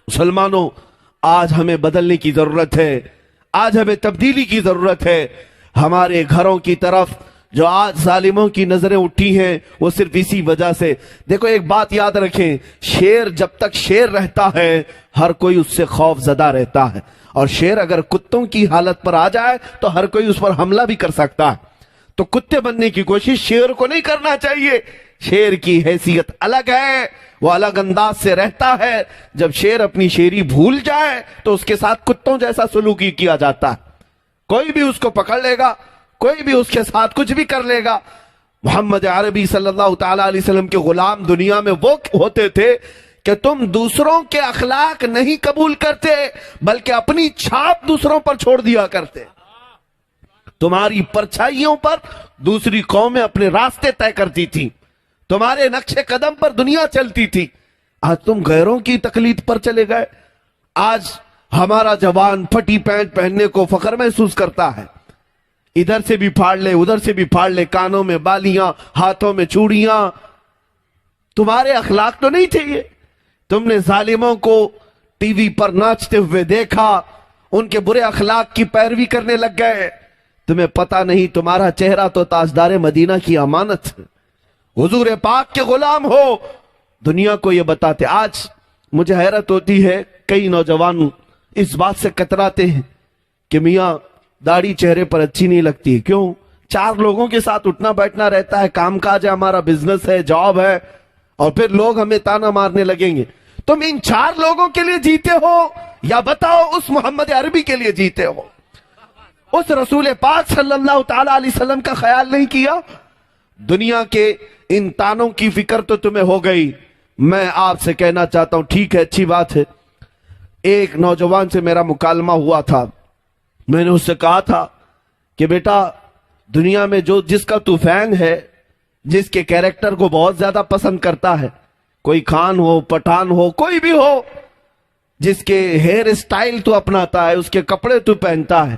مسلمانوں، آج ہمیں بدلنے کی ضرورت ہے، آج ہمیں تبدیلی کی ضرورت ہے۔ ہمارے گھروں کی طرف جو آج ظالموں کی نظریں اٹھی ہیں وہ صرف اسی وجہ سے۔ دیکھو ایک بات یاد رکھیں، شیر جب تک شیر رہتا ہے ہر کوئی اس سے خوف زدہ رہتا ہے، اور شیر اگر کتوں کی حالت پر آ جائے تو ہر کوئی اس پر حملہ بھی کر سکتا ہے۔ تو کتے بننے کی کوشش شیر کو نہیں کرنا چاہیے۔ شیر کی حیثیت الگ ہے، وہ الگ انداز سے رہتا ہے۔ جب شیر اپنی شیری بھول جائے تو اس کے ساتھ کتوں جیسا سلوکی کیا جاتا ہے، کوئی بھی اس کو پکڑ لے گا، کوئی بھی اس کے ساتھ کچھ بھی کر لے گا۔ محمد عربی صلی اللہ تعالی علیہ وسلم کے غلام دنیا میں وہ ہوتے تھے کہ تم دوسروں کے اخلاق نہیں قبول کرتے بلکہ اپنی چھاپ دوسروں پر چھوڑ دیا کرتے۔ تمہاری پرچھائیوں پر دوسری قومیں اپنے راستے طے کرتی تھیں، تمہارے نقش قدم پر دنیا چلتی تھی۔ آج تم غیروں کی تقلید پر چلے گئے۔ آج ہمارا جوان پھٹی پینٹ پہننے کو فخر محسوس کرتا ہے، ادھر سے بھی پھاڑ لے ادھر سے بھی پھاڑ لے، کانوں میں بالیاں، ہاتھوں میں چوڑیاں۔ تمہارے اخلاق تو نہیں تھے یہ۔ تم نے ظالموں کو ٹی وی پر ناچتے ہوئے دیکھا، ان کے برے اخلاق کی پیروی کرنے لگ گئے۔ تمہیں پتہ نہیں تمہارا چہرہ تو تاجدار مدینہ کی امانت ہے، حضور پاک کے غلام ہو۔ دنیا کو یہ بتاتے۔ آج مجھے حیرت ہوتی ہے، کئی نوجوان اس بات سے کتراتے ہیں کہ میاں داڑھی چہرے پر اچھی نہیں لگتی۔ کیوں؟ چار لوگوں کے ساتھ اٹھنا بیٹھنا رہتا ہے، کام کاج ہے، ہمارا بزنس ہے، جاب ہے، اور پھر لوگ ہمیں تانا مارنے لگیں گے۔ تم ان چار لوگوں کے لیے جیتے ہو یا بتاؤ اس محمد عربی کے لیے جیتے ہو؟ اس رسول پاک صلی اللہ تعالی علیہ وسلم کا خیال نہیں کیا؟ دنیا کے ان تانوں کی فکر تو تمہیں ہو گئی۔ میں آپ سے کہنا چاہتا ہوں، ٹھیک ہے، اچھی بات ہے۔ ایک نوجوان سے میرا مکالمہ ہوا تھا، میں نے اس سے کہا تھا کہ بیٹا دنیا میں جس کا تو فین ہے، جس کے کیریکٹر کو بہت زیادہ پسند کرتا ہے، کوئی خان ہو، پٹھان ہو، کوئی بھی ہو، جس کے ہیئر اسٹائل تو اپناتا ہے، اس کے کپڑے تو پہنتا ہے،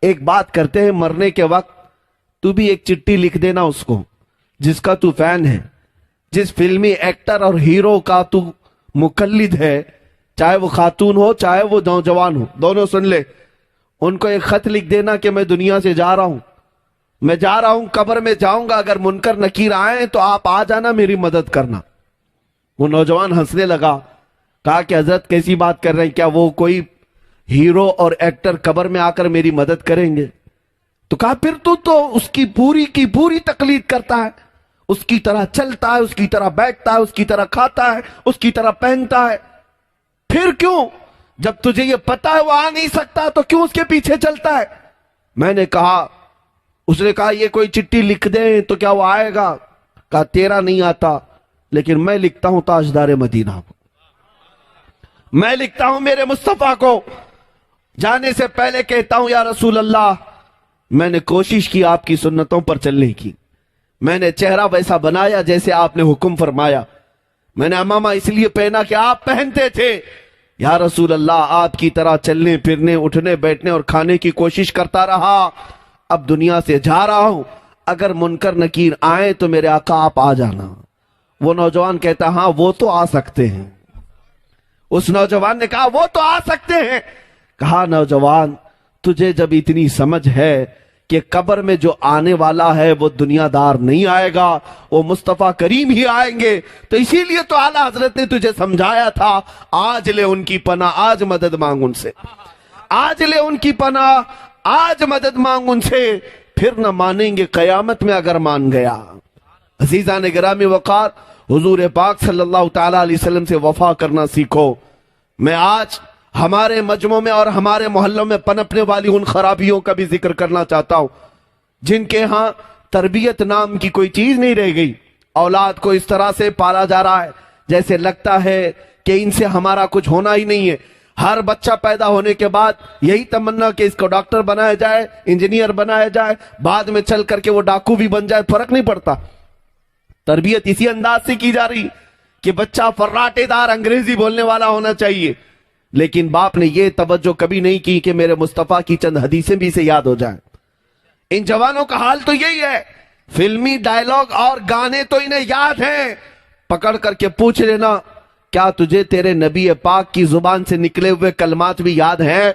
ایک بات کرتے ہیں، مرنے کے وقت تو بھی ایک چٹھی لکھ دینا اس کو، جس کا تو فین ہے، جس فلمی ایکٹر اور ہیرو کا تو مقلد ہے، چاہے وہ خاتون ہو چاہے وہ نوجوان ہو، دونوں سن لے، ان کو ایک خط لکھ دینا کہ میں دنیا سے جا رہا ہوں، میں جا رہا ہوں، قبر میں جاؤں گا، اگر منکر نکیر آئیں تو آپ آ جانا، میری مدد کرنا۔ وہ نوجوان ہنسنے لگا، کہا کہ حضرت کیسی بات کر رہے ہیں، کیا وہ کوئی ہیرو اور ایکٹر قبر میں آ کر میری مدد کریں گے؟ تو کہا پھر تو اس کی پوری تقلید کرتا ہے، اس کی طرح چلتا ہے، اس کی طرح بیٹھتا ہے، اس کی طرح کھاتا ہے، اس کی طرح پہنتا ہے، پھر کیوں؟ جب تجھے یہ پتا ہے وہ آ نہیں سکتا تو کیوں اس کے پیچھے چلتا ہے؟ میں نے کہا، اس نے کہا یہ کوئی چٹھی لکھ دیں تو کیا وہ آئے گا؟ کہا تیرا نہیں آتا لیکن میں لکھتا ہوں تاجدار مدینہ کو، میں لکھتا ہوں میرے مصطفیٰ کو، جانے سے پہلے کہتا ہوں یا رسول اللہ میں نے کوشش کی آپ کی سنتوں پر چلنے کی، میں نے چہرہ ویسا بنایا جیسے آپ نے حکم فرمایا، میں نے امامہ اس لیے پہنا کہ آپ پہنتے تھے، یا رسول اللہ آپ کی طرح چلنے پھرنے اٹھنے بیٹھنے اور کھانے کی کوشش کرتا رہا، اب دنیا سے جا رہا ہوں، اگر منکر نکیر آئے تو میرے آقا آپ آ جانا۔ وہ نوجوان کہتا ہاں وہ تو آ سکتے ہیں۔ اس نوجوان نے کہا وہ تو آ سکتے ہیں۔ کہا نوجوان تجھے جب اتنی سمجھ ہے کہ قبر میں جو آنے والا ہے وہ دنیا دار نہیں آئے گا، وہ مصطفیٰ کریم ہی آئیں گے، تو اسی لیے تو اعلیٰ حضرت نے تجھے سمجھایا تھا آج لے ان کی پناہ، آج مدد مانگ ان سے، آج لے ان کی پناہ، آج مدد مانگ ان سے، پھر نہ مانیں گے قیامت میں اگر مان گیا۔ عزیزان گرامی وقار، حضور پاک صلی اللہ تعالی علیہ وسلم سے وفا کرنا سیکھو۔ میں آج ہمارے مجمع میں اور ہمارے محلوں میں پنپنے والی ان خرابیوں کا بھی ذکر کرنا چاہتا ہوں جن کے ہاں تربیت نام کی کوئی چیز نہیں رہ گئی، اولاد کو اس طرح سے پالا جا رہا ہے جیسے لگتا ہے کہ ان سے ہمارا کچھ ہونا ہی نہیں ہے۔ ہر بچہ پیدا ہونے کے بعد یہی تمنا کہ اس کو ڈاکٹر بنایا جائے، انجینئر بنایا جائے، بعد میں چل کر کے وہ ڈاکو بھی بن جائے، فرق نہیں پڑتا۔ تربیت اسی انداز سے کی جا رہی کہ بچہ فراٹے دار انگریزی بولنے والا ہونا چاہیے، لیکن باپ نے یہ توجہ کبھی نہیں کی کہ میرے مصطفیٰ کی چند حدیثیں بھی اسے یاد ہو جائیں۔ ان جوانوں کا حال تو یہی ہے، فلمی ڈائلاگ اور گانے تو انہیں یاد ہیں، پکڑ کر کے پوچھ لینا کیا تجھے تیرے نبی پاک کی زبان سے نکلے ہوئے کلمات بھی یاد ہیں؟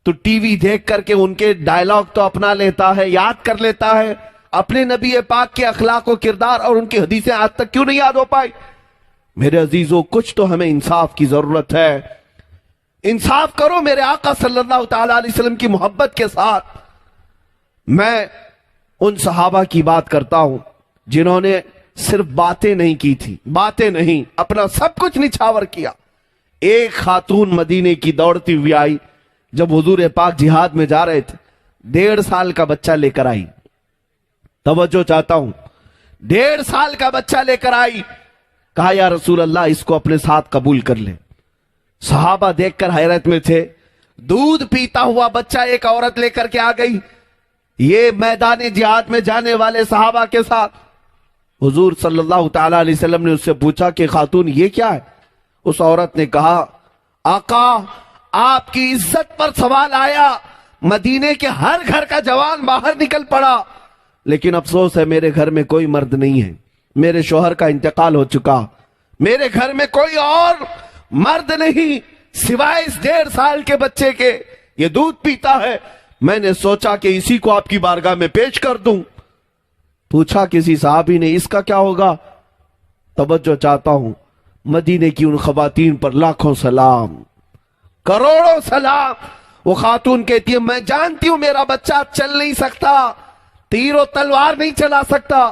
تو ٹی وی دیکھ کر کے ان کے ڈائلاگ تو اپنا لیتا ہے، یاد کر لیتا ہے، اپنے نبی پاک کے اخلاق و کردار اور ان کی حدیثیں آج تک کیوں نہیں یاد ہو پائی؟ میرے عزیزوں، کچھ تو ہمیں انصاف کی ضرورت ہے۔ انصاف کرو میرے آقا صلی اللہ تعالی علیہ وسلم کی محبت کے ساتھ۔ میں ان صحابہ کی بات کرتا ہوں جنہوں نے صرف باتیں نہیں کی تھی، باتیں نہیں، اپنا سب کچھ نچھاور کیا۔ ایک خاتون مدینے کی دوڑتی ہوئی آئی جب حضور پاک جہاد میں جا رہے تھے، 1.5 سال کا بچہ لے کر آئی۔ توجہ چاہتا ہوں، 1.5 سال کا بچہ لے کر آئی، کہا یا رسول اللہ اس کو اپنے ساتھ قبول کر لے۔ صحابہ دیکھ کر حیرت میں تھے، دودھ پیتا ہوا بچہ ایک عورت لے کر کے آ گئی، یہ میدان جہاد میں جانے والے صحابہ کے ساتھ۔ حضور صلی اللہ تعالی علیہ وسلم نے اس سے پوچھا کہ خاتون یہ کیا ہے؟ اس عورت نے کہا آقا آپ کی عزت پر سوال آیا، مدینے کے ہر گھر کا جوان باہر نکل پڑا، لیکن افسوس ہے میرے گھر میں کوئی مرد نہیں ہے، میرے شوہر کا انتقال ہو چکا، میرے گھر میں کوئی اور مرد نہیں سوائے اس 1.5 سال کے بچے کے، یہ دودھ پیتا ہے، میں نے سوچا کہ اسی کو آپ کی بارگاہ میں پیش کر دوں۔ پوچھا کسی صحابی نے اس کا کیا ہوگا؟ توجہ چاہتا ہوں، مدینے کی ان خواتین پر لاکھوں سلام، کروڑوں سلام۔ وہ خاتون کہتی ہے میں جانتی ہوں میرا بچہ چل نہیں سکتا، تیر و تلوار نہیں چلا سکتا،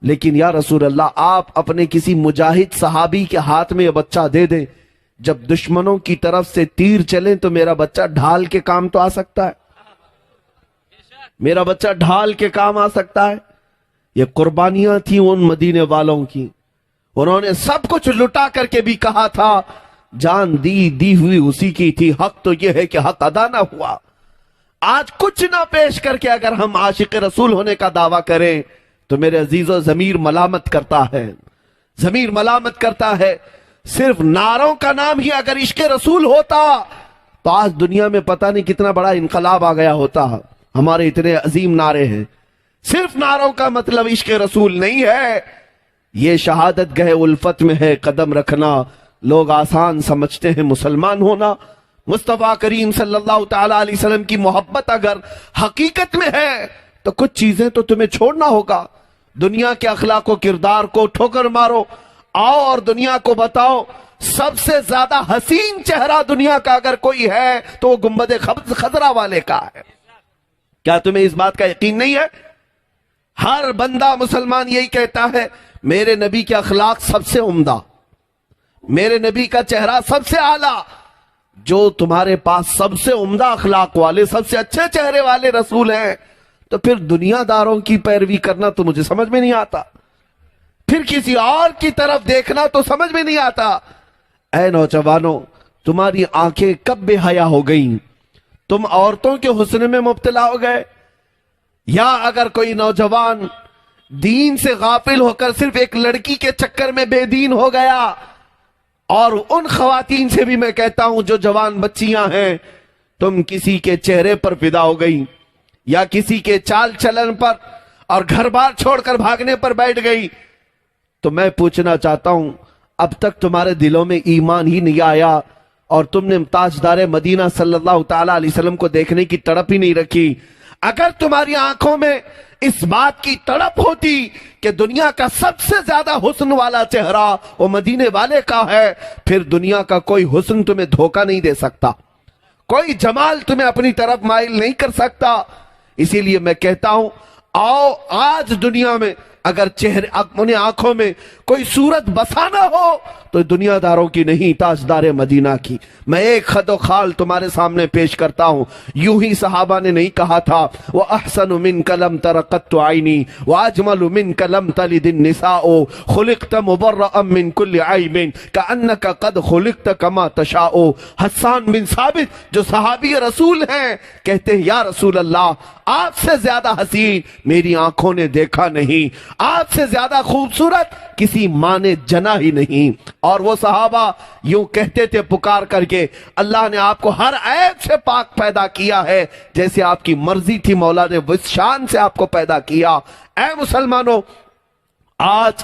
لیکن یا رسول اللہ آپ اپنے کسی مجاہد صحابی کے ہاتھ میں یہ بچہ دے دیں، جب دشمنوں کی طرف سے تیر چلیں تو میرا بچہ ڈھال کے کام تو آ سکتا ہے، میرا بچہ ڈھال کے کام آ سکتا ہے۔ یہ قربانیاں تھیں ان مدینے والوں کی، انہوں نے سب کچھ لٹا کر کے بھی کہا تھا جان دی ہوئی اسی کی تھی، حق تو یہ ہے کہ حق ادا نہ ہوا۔ آج کچھ نہ پیش کر کے اگر ہم عاشق رسول ہونے کا دعویٰ کریں تو میرے عزیزو ضمیر ملامت کرتا ہے، ضمیر ملامت کرتا ہے۔ صرف نعروں کا نام ہی اگر عشق رسول ہوتا تو آج دنیا میں پتہ نہیں کتنا بڑا انقلاب آ گیا ہوتا۔ ہمارے اتنے عظیم نعرے ہیں، صرف نعروں کا مطلب عشق رسول نہیں ہے۔ یہ شہادت گہ الفت میں ہے قدم رکھنا، لوگ آسان سمجھتے ہیں مسلمان ہونا۔ مصطفیٰ کریم صلی اللہ تعالی علیہ وسلم کی محبت اگر حقیقت میں ہے تو کچھ چیزیں تو تمہیں چھوڑنا ہوگا۔ دنیا کے اخلاق و کردار کو ٹھوکر مارو، آؤ اور دنیا کو بتاؤ سب سے زیادہ حسین چہرہ دنیا کا اگر کوئی ہے تو وہ گنبد خضرا والے کا ہے۔ کیا تمہیں اس بات کا یقین نہیں ہے؟ ہر بندہ مسلمان یہی کہتا ہے میرے نبی کے اخلاق سب سے عمدہ، میرے نبی کا چہرہ سب سے اعلیٰ۔ جو تمہارے پاس سب سے عمدہ اخلاق والے، سب سے اچھے چہرے والے رسول ہیں، تو پھر دنیا داروں کی پیروی کرنا تو مجھے سمجھ میں نہیں آتا، پھر کسی اور کی طرف دیکھنا تو سمجھ میں نہیں آتا۔ اے نوجوانوں، تمہاری آنکھیں کب بے حیا ہو گئیں؟ تم عورتوں کے حسن میں مبتلا ہو گئے؟ یا اگر کوئی نوجوان دین سے غافل ہو کر صرف ایک لڑکی کے چکر میں بے دین ہو گیا، اور ان خواتین سے بھی میں کہتا ہوں جو جوان بچیاں ہیں، تم کسی کے چہرے پر فدا ہو گئی یا کسی کے چال چلن پر اور گھر بار چھوڑ کر بھاگنے پر بیٹھ گئی، تو میں پوچھنا چاہتا ہوں اب تک تمہارے دلوں میں ایمان ہی نہیں آیا اور تم نے تاجدار مدینہ صلی اللہ تعالی علیہ وسلم کو دیکھنے کی تڑپ ہی نہیں رکھی۔ اگر تمہاری آنکھوں میں اس بات کی تڑپ ہوتی کہ دنیا کا سب سے زیادہ حسن والا چہرہ وہ مدینے والے کا ہے، پھر دنیا کا کوئی حسن تمہیں دھوکہ نہیں دے سکتا، کوئی جمال تمہیں اپنی طرف مائل نہیں کر سکتا۔ اسی لیے میں کہتا ہوں آؤ آج دنیا میں اگر چہرے اپنی آنکھوں میں کوئی صورت بسانا ہو تو دنیا داروں کی نہیں، تاجدار مدینہ کی۔ میں ایک خد و خال تمہارے سامنے پیش کرتا ہوں۔ یوں ہی صحابہ نے نہیں کہا تھا وَأَحْسَنُ مِنْكَ لَمْ تَرَ قَطُّ عَيْنِي وَأَجْمَلُ مِنْكَ لَمْ تَلِدِ النِّسَاءُ خُلِقْتَ مُبَرَّأً مِنْ كُلِّ عَيْبٍ كَأَنَّكَ قَدْ خُلِقْتَ كَمَا تَشَاءُ۔ حسان بن ثابت جو صحابی رسول ہیں کہتے ہیں یا رسول اللہ آپ سے زیادہ حسین میری آنکھوں نے دیکھا نہیں، آپ سے زیادہ خوبصورت کسی ماں نے جنا ہی نہیں۔ اور وہ صحابہ یوں کہتے تھے پکار کر کے اللہ نے آپ کو ہر عیب سے پاک پیدا کیا ہے، جیسے آپ کی مرضی تھی مولا نے اس شان سے آپ کو پیدا کیا۔ اے مسلمانوں، آج